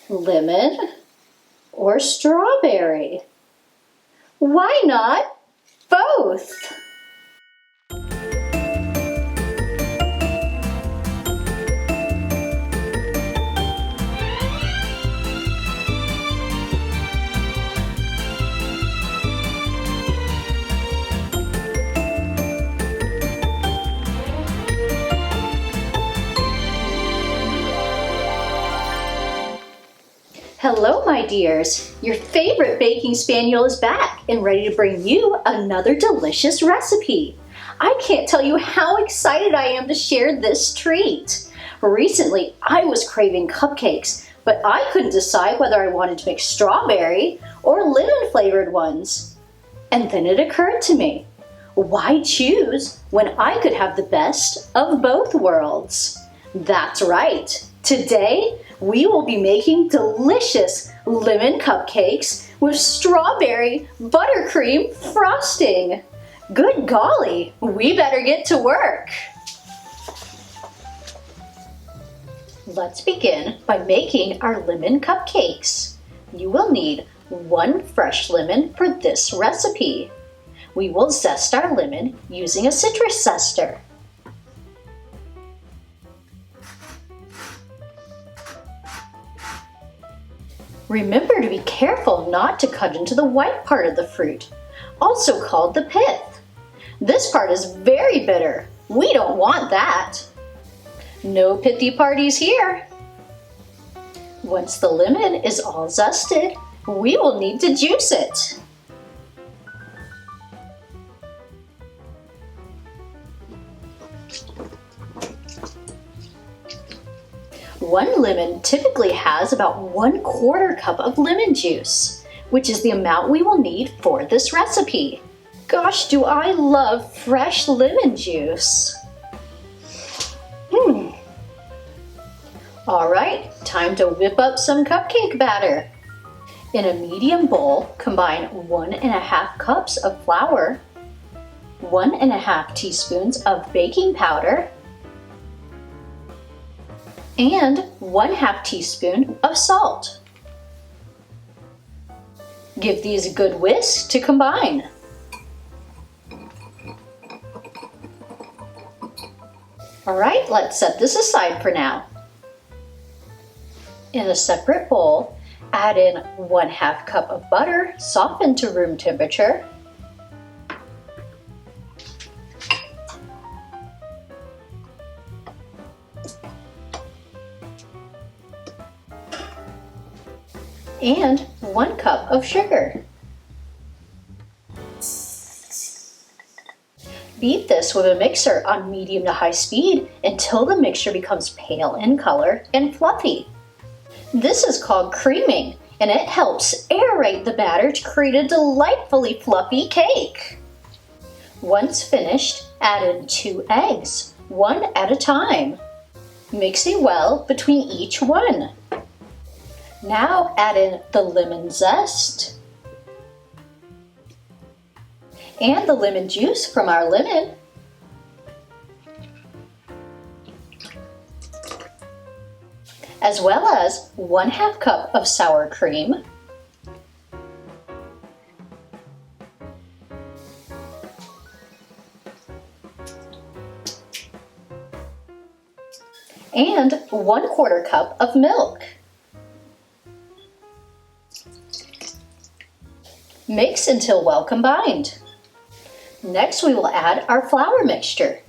lemon, or strawberry? Why not both? Hello, my dears. Your favorite baking spaniel is back and ready to bring you another delicious recipe. I can't tell you how excited I am to share this treat. Recently, I was craving cupcakes, but I couldn't decide whether I wanted to make strawberry or lemon flavored ones. And then it occurred to me, why choose when I could have the best of both worlds? That's right. Today, we will be making delicious lemon cupcakes with strawberry buttercream frosting. Good golly, we better get to work. Let's begin by making our lemon cupcakes. You will need 1 fresh lemon for this recipe. We will zest our lemon using a citrus zester. Remember to be careful not to cut into the white part of the fruit, also called the pith. This part is very bitter. We don't want that. No pithy parties here. Once the lemon is all zested, we will need to juice it. One lemon typically has about 1/4 cup of lemon juice, which is the amount we will need for this recipe. Gosh, do I love fresh lemon juice. All right, time to whip up some cupcake batter. In a medium bowl, combine 1½ cups of flour, 1½ teaspoons of baking powder, and 1/2 teaspoon of salt. Give these a good whisk to combine. All right, let's set this aside for now. In a separate bowl, add in 1/2 cup of butter softened to room temperature, and 1 cup of sugar. Beat this with a mixer on medium to high speed until the mixture becomes pale in color and fluffy. This is called creaming, and it helps aerate the batter to create a delightfully fluffy cake. Once finished, add in 2 eggs, 1 at a time, mixing well between each one. Now add in the lemon zest and the lemon juice from our lemon. As well as 1/2 cup of sour cream, and 1/4 cup of milk. Mix until well combined. Next, we will add our flour mixture.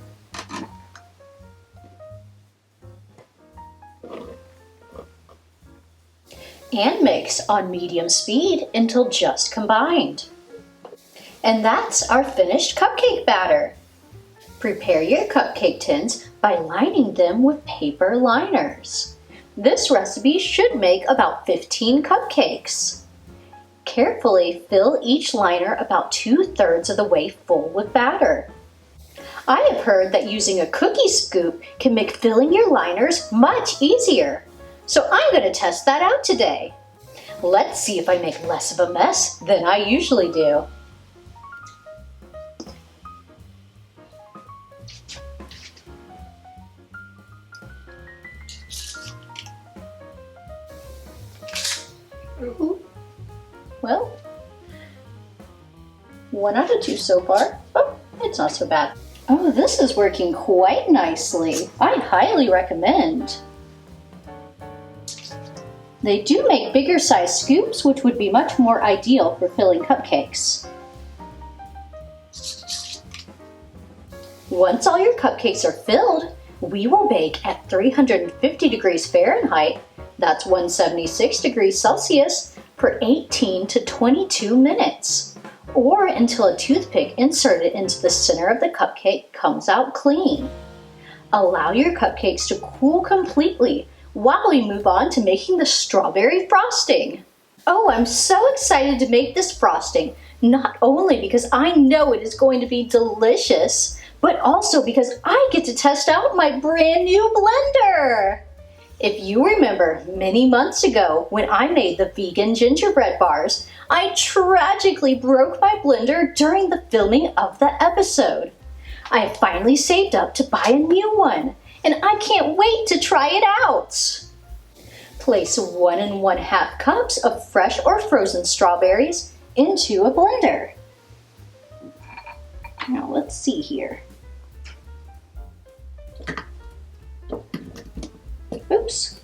And mix on medium speed until just combined. And that's our finished cupcake batter. Prepare your cupcake tins by lining them with paper liners. This recipe should make about 15 cupcakes. Carefully fill each liner about 2/3 of the way full with batter. I have heard that using a cookie scoop can make filling your liners much easier. So I'm going to test that out today. Let's see if I make less of a mess than I usually do. Well, 1 out of 2 so far. Oh, it's not so bad. Oh, this is working quite nicely. I highly recommend. They do make bigger size scoops, which would be much more ideal for filling cupcakes. Once all your cupcakes are filled, we will bake at 350 degrees Fahrenheit, that's 176 degrees Celsius, for 18 to 22 minutes, or until a toothpick inserted into the center of the cupcake comes out clean. Allow your cupcakes to cool completely while we move on to making the strawberry frosting. Oh, I'm so excited to make this frosting, not only because I know it is going to be delicious, but also because I get to test out my brand new blender. If you remember many months ago when I made the vegan gingerbread bars, I tragically broke my blender during the filming of the episode. I have finally saved up to buy a new one, and I can't wait to try it out. Place 1 1/2 cups of fresh or frozen strawberries into a blender. Now let's see here. Oops.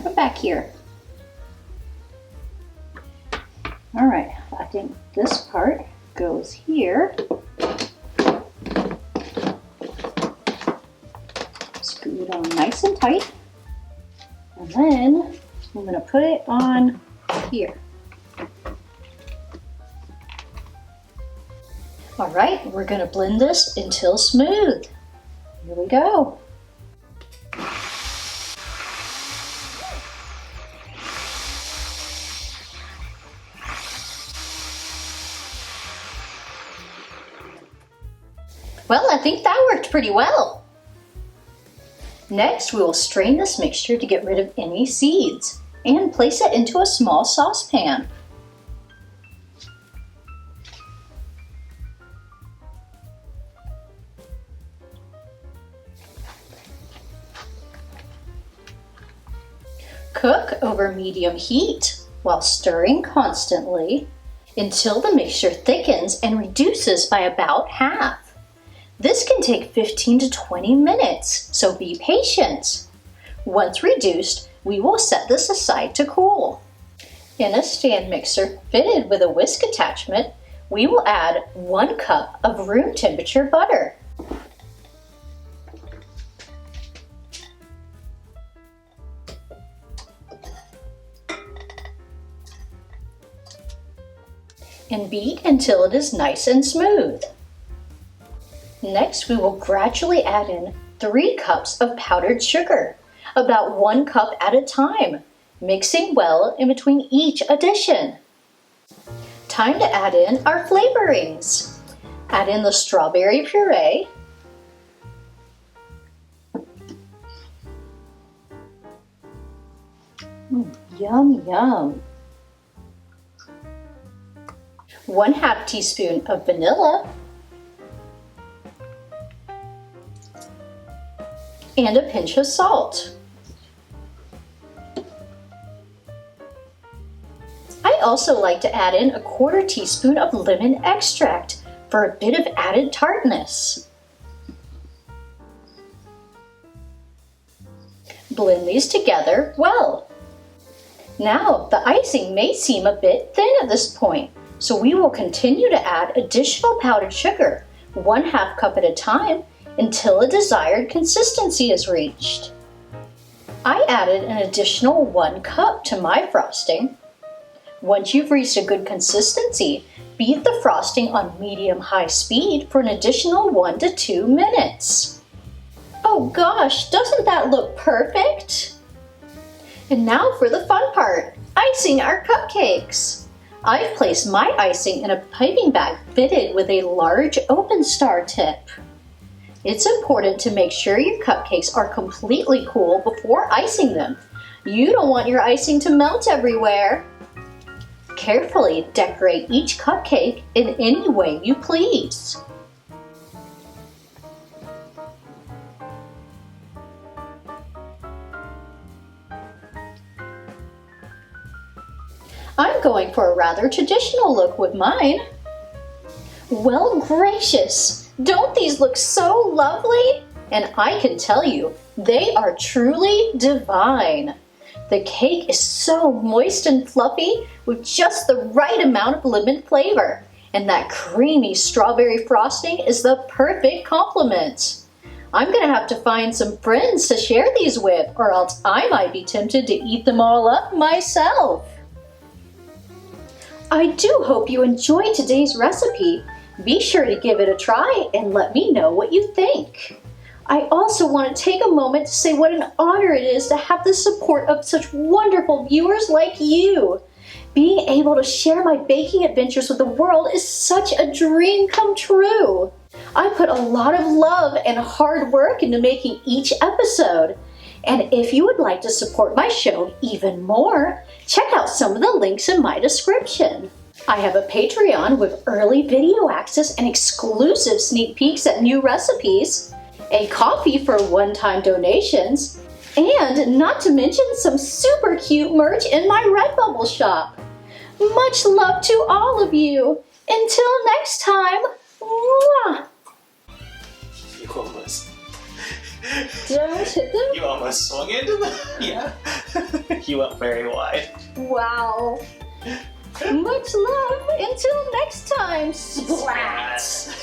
Come back here. All right, I think this part goes here. Screw it on nice and tight. And then I'm going to put it on here. All right, we're going to blend this until smooth. Here we go. Well, I think that worked pretty well. Next, we will strain this mixture to get rid of any seeds and place it into a small saucepan. Cook over medium heat while stirring constantly until the mixture thickens and reduces by about half. This can take 15 to 20 minutes, so be patient. Once reduced, we will set this aside to cool. In a stand mixer fitted with a whisk attachment, we will add 1 cup of room temperature butter. And beat until it is nice and smooth. Next, we will gradually add in 3 cups of powdered sugar, about 1 cup at a time, mixing well in between each addition. Time to add in our flavorings. Add in the strawberry puree, yum, yum. 1/2 teaspoon of vanilla, and a pinch of salt. I also like to add in a 1/4 teaspoon of lemon extract for a bit of added tartness. Blend these together well. Now, the icing may seem a bit thin at this point, so we will continue to add additional powdered sugar, 1/2 cup at a time, until a desired consistency is reached. I added an additional 1 cup to my frosting. Once you've reached a good consistency, beat the frosting on medium-high speed for an additional 1 to 2 minutes. Oh gosh, doesn't that look perfect? And now for the fun part, icing our cupcakes. I've placed my icing in a piping bag fitted with a large open star tip. It's important to make sure your cupcakes are completely cool before icing them. You don't want your icing to melt everywhere. Carefully decorate each cupcake in any way you please. I'm going for a rather traditional look with mine. Well, gracious! Don't these look so lovely? And I can tell you, they are truly divine. The cake is so moist and fluffy with just the right amount of lemon flavor. And that creamy strawberry frosting is the perfect complement. I'm gonna have to find some friends to share these with, or else I might be tempted to eat them all up myself. I do hope you enjoyed today's recipe. Be sure to give it a try and let me know what you think. I also want to take a moment to say what an honor it is to have the support of such wonderful viewers like you. Being able to share my baking adventures with the world is such a dream come true. I put a lot of love and hard work into making each episode. And if you would like to support my show even more, check out some of the links in my description. I have a Patreon with early video access and exclusive sneak peeks at new recipes, a coffee for one-time donations, and not to mention some super cute merch in my Redbubble shop. Much love to all of you. Until next time, mwah! You almost... Did I almost hit them? You almost swung into them? Yeah. You went very wide. Wow. Much love. Until next time, splats!